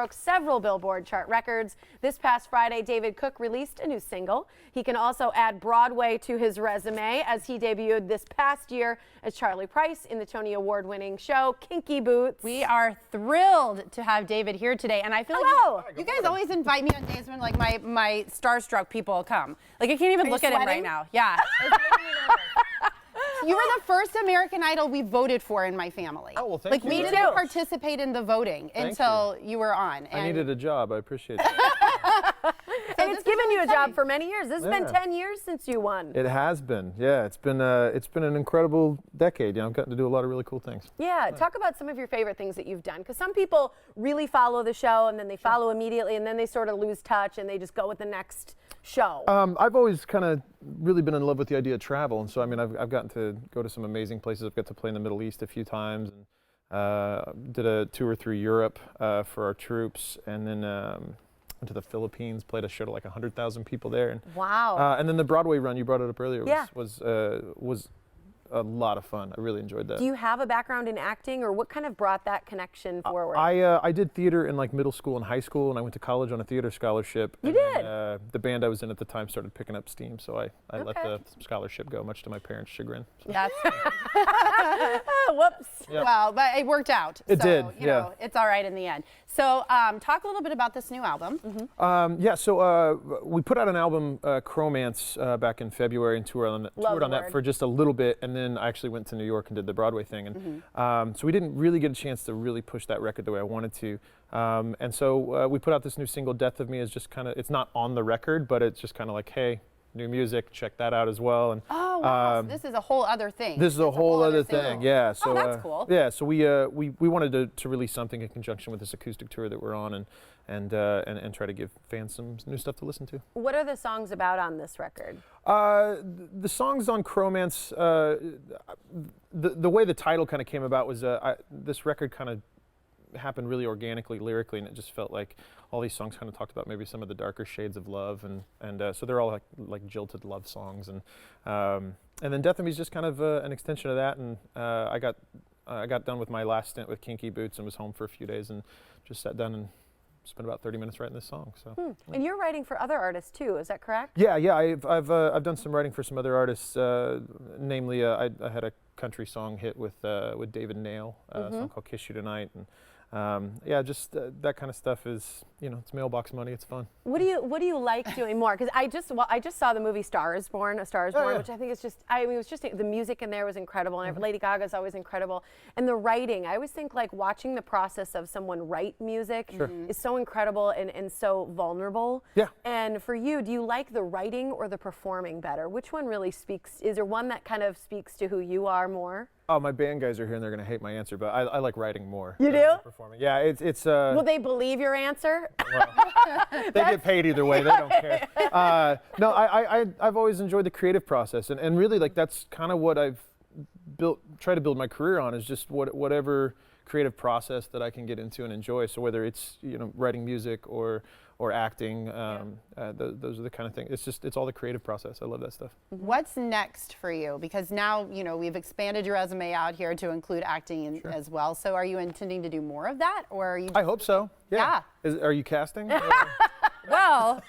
broke several Billboard chart records. This past Friday, David Cook released a new single. He can also add Broadway to his resume as he debuted this past year as Charlie Price in the Tony Award-winning show Kinky Boots. We are thrilled to have David here today, and I feel like you guys always invite me on days when like my starstruck people come. Like I can't even look at him right now. Yeah. You were the first American Idol we voted for in my family. Oh, well, thank you. We didn't participate in the voting until you were on. I needed a job. I appreciate that. And it's given you a job for many years. This has been 10 years since you won. It has been. Yeah, it's been an incredible decade. You know, I've gotten to do a lot of really cool things. Yeah, talk about some of your favorite things that you've done, because some people really follow the show and then they follow immediately and then they sort of lose touch and they just go with the next show. I've always kind of really been in love with the idea of travel, and so I mean I've gotten to go to some amazing places. I've got to play in the Middle East a few times, and did a tour through Europe for our troops, and then went to the Philippines, played a show to like 100,000 people there. And, wow. And then the Broadway run, you brought it up earlier, Yeah. was a lot of fun. I really enjoyed that. Do you have a background in acting, or what kind of brought that connection forward? I did theater in like middle school and high school, and I went to college on a theater scholarship. You did? The band I was in at the time started picking up steam, so I let the scholarship go, much to my parents' chagrin. So. That's whoops. Yep. Well, but it worked out. It did, You know, it's all right in the end. So talk a little bit about this new album. So we put out an album, Chromance, back in February, and toured on that for just a little bit, and then I actually went to New York and did the Broadway thing. And so we didn't really get a chance to really push that record the way I wanted to. And so we put out this new single, Death of Me, is just kind of, it's not on the record, but it's just kind of like, hey, new music, check that out as well. And oh, wow. So this is a whole other thing. This is a whole other thing, yeah. So, that's cool. Yeah, so we wanted to release something in conjunction with this acoustic tour that we're on, and try to give fans some new stuff to listen to. What are the songs about on this record? The songs on Chromance, the way the title kind of came about was this record kind of happened really organically lyrically, and it just felt like all these songs kind of talked about maybe some of the darker shades of love, and so they're all like jilted love songs, and then Death of Me is just kind of an extension of that. And I got done with my last stint with Kinky Boots and was home for a few days and just sat down and spent about 30 minutes writing this song. So. And you're writing for other artists too, is that correct? Yeah. I've done some writing for some other artists. Namely, I had a country song hit with David Nail, a song called "Kiss You Tonight," and just that kind of stuff is, you know, it's mailbox money. It's fun. What do you like doing more? Because I just saw the movie Star is Born, which I think is just, I mean, it was just, the music in there was incredible, and Lady Gaga's always incredible, and the writing. I always think like watching the process of someone write music is so incredible and so vulnerable. Yeah. And for you, do you like the writing or the performing better? Which one really speaks? Is there one that kind of speaks to who you are more? Oh, my band guys are here and they're gonna hate my answer, but I like writing more. You do? Performing. Yeah, it's. Will they believe your answer? Well, they get paid either way. They don't care. No, I've always enjoyed the creative process, and really like that's kind of what I've tried to build my career on, is just whatever creative process that I can get into and enjoy. So whether it's, you know, writing music or acting, those are the kind of things. It's all the creative process. I love that stuff. What's next for you? Because now, you know, we've expanded your resume out here to include acting as well. So are you intending to do more of that, or are you? I hope so. Yeah. Are you casting? Well,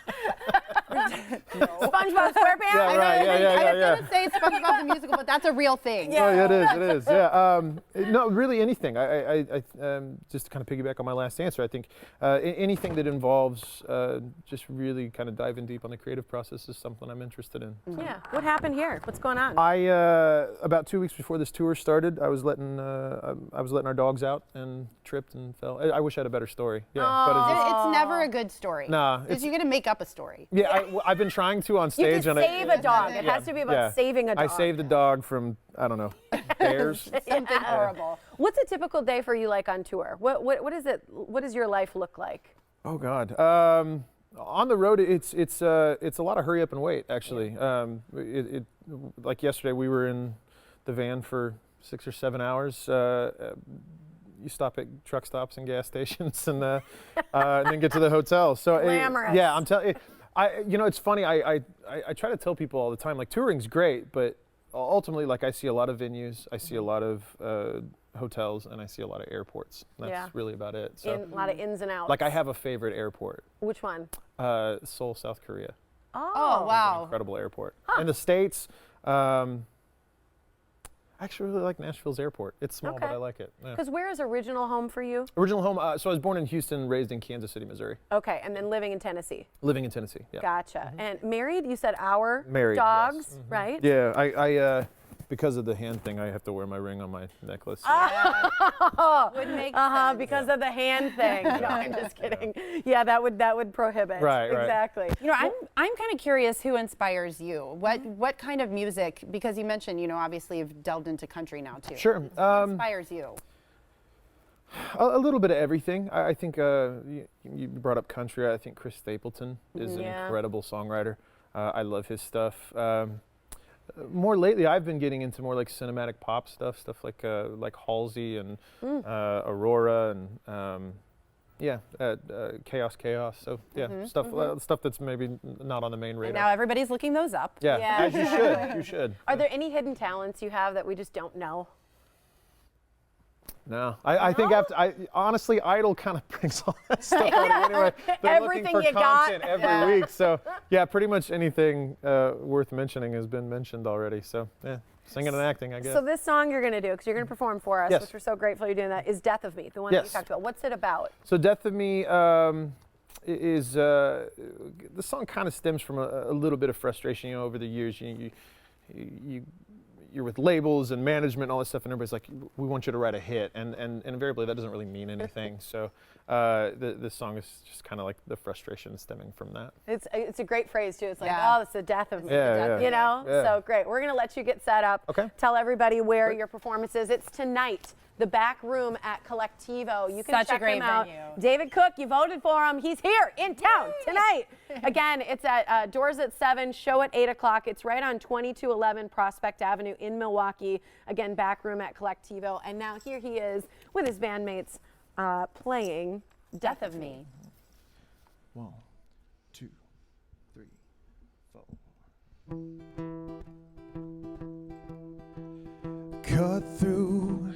SpongeBob SquarePants? Yeah, right. I was going to say SpongeBob the musical, but that's a real thing. Yeah. Oh, it is. Yeah. No, really anything. I just to kind of piggyback on my last answer, I think anything that involves just really kind of diving deep on the creative process is something I'm interested in. Yeah. What happened here? What's going on? About 2 weeks before this tour started, I was letting our dogs out and tripped and fell. I wish I had a better story. Yeah. But it's never a good story. Nah. Because you're going to make up a story. Yeah, I've been trying to on stage. You can save a dog. It has to be about saving a dog. I saved a dog from, I don't know, bears. Something horrible. What's a typical day for you like on tour? What is it? What does your life look like? Oh God. On the road, it's a lot of hurry up and wait. Actually, like yesterday, we were in the van for 6 or 7 hours. You stop at truck stops and gas stations, and then get to the hotel. So glamorous. I'm telling you, you know, it's funny. I try to tell people all the time, like, touring's great, but ultimately, like, I see a lot of venues. I see a lot of hotels and I see a lot of airports. That's really about it. So, A lot of ins and outs. like I have a favorite airport. Which one? Seoul, South Korea. Oh, It's wow. an incredible airport. In the States, I actually really like Nashville's airport. It's small, but I like it. Yeah. Because where is original home for you? Original home, so I was born in Houston, raised in Kansas City, Missouri. Okay, and then living in Tennessee. Living in Tennessee, yeah. Gotcha. And married? You said our Married, dogs, yes. right? Yeah, I because of the hand thing, I have to wear my ring on my necklace. Would make sense. Because of the hand thing. No, I'm just kidding. Yeah, that would prohibit. Right. Exactly. You know, I'm kind of curious who inspires you. What kind of music? Because you mentioned, you know, obviously you've delved into country now too. Sure. What inspires you? A little bit of everything. I think you brought up country. I think Chris Stapleton is an incredible songwriter. I love his stuff. More lately, I've been getting into more like cinematic pop stuff like Halsey and Aurora and Chaos. So stuff that's maybe not on the main radar. And now everybody's looking those up. Yeah, Yeah. as you should. You should. Are there any hidden talents you have that we just don't know? No, I think honestly, Idol kind of brings all that stuff out anyway. They're Everything looking for you got. content every week. So yeah, pretty much anything worth mentioning has been mentioned already. So yeah, singing and acting, I guess. So this song you're going to do, because you're going to perform for us, Yes. which we're so grateful you're doing that, is Death of Me, the one that you Yes. talked about. What's it about? So Death of Me is the song kind of stems from a little bit of frustration. You know, over the years, you're with labels and management and all this stuff, and everybody's like, we want you to write a hit, and invariably that doesn't really mean anything. So this song is just kind of like the frustration stemming from that. It's a great phrase too. It's like, Yeah. oh, it's the death of me. Yeah, You know? yeah. So great. We're going to let you get set up. Okay. Tell everybody where your performance is. It's tonight. The back room at Collectivo. You can Such a check great him out. venue. David Cook, you voted for him. He's here in town tonight. Again, it's at doors at 7, show at 8 o'clock. It's right on 2211 Prospect Avenue in Milwaukee. Again, back room at Collectivo. And now here he is with his bandmates playing Death of Me. 1, 2, 3, 4. Cut through,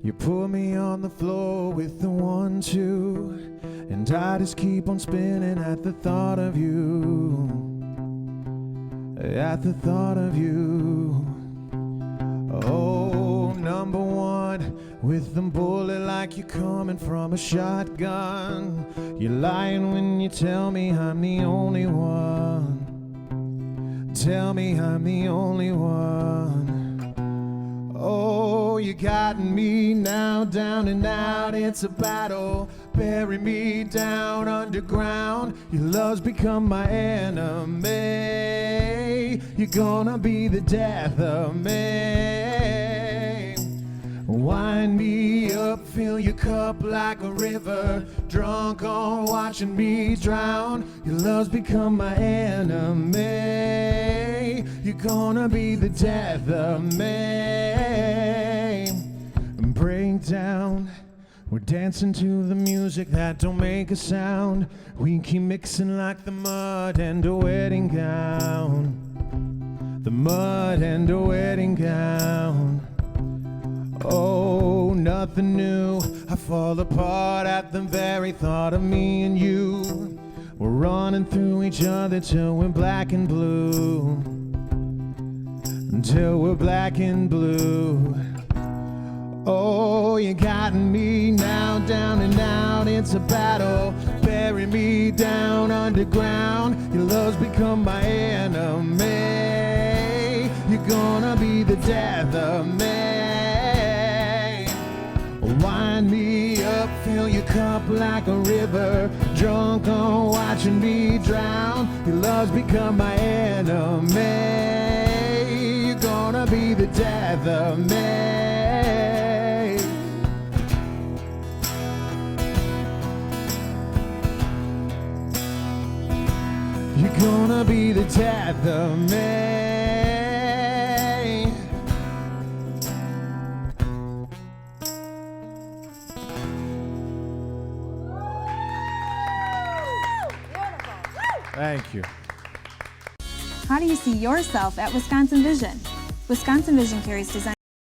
you put me on the floor with the 1, 2, and I just keep on spinning at the thought of you, at the thought of you. Oh, number 1, with them bullet like you're coming from a shotgun. You're lying when you tell me I'm the only one. Tell me I'm the only one. Oh, you got me now, down and out, it's a battle. Bury me down underground. Your love's become my enemy. You're gonna be the death of me. Wind me up, fill your cup like a river. Drunk on watching me drown. Your love's become my enemy. You're gonna be the death of me. Break down. We're dancing to the music that don't make a sound. We keep mixing like the mud and a wedding gown. The mud and a wedding gown. Oh, nothing new. I fall apart at the very thought of me and you. We're running through each other till we're black and blue. Until we're black and blue. Oh, you got me now, down and out, it's a battle. Bury me down underground. Your love's become my enemy. You're gonna be the death of me. Wind me up, fill your cup like a river. Drunk on watching me drown. Your love's become my enemy. You're gonna be the death of me. You're gonna be the death of me. Thank you. How do you see yourself at Wisconsin Vision? Wisconsin Vision carries design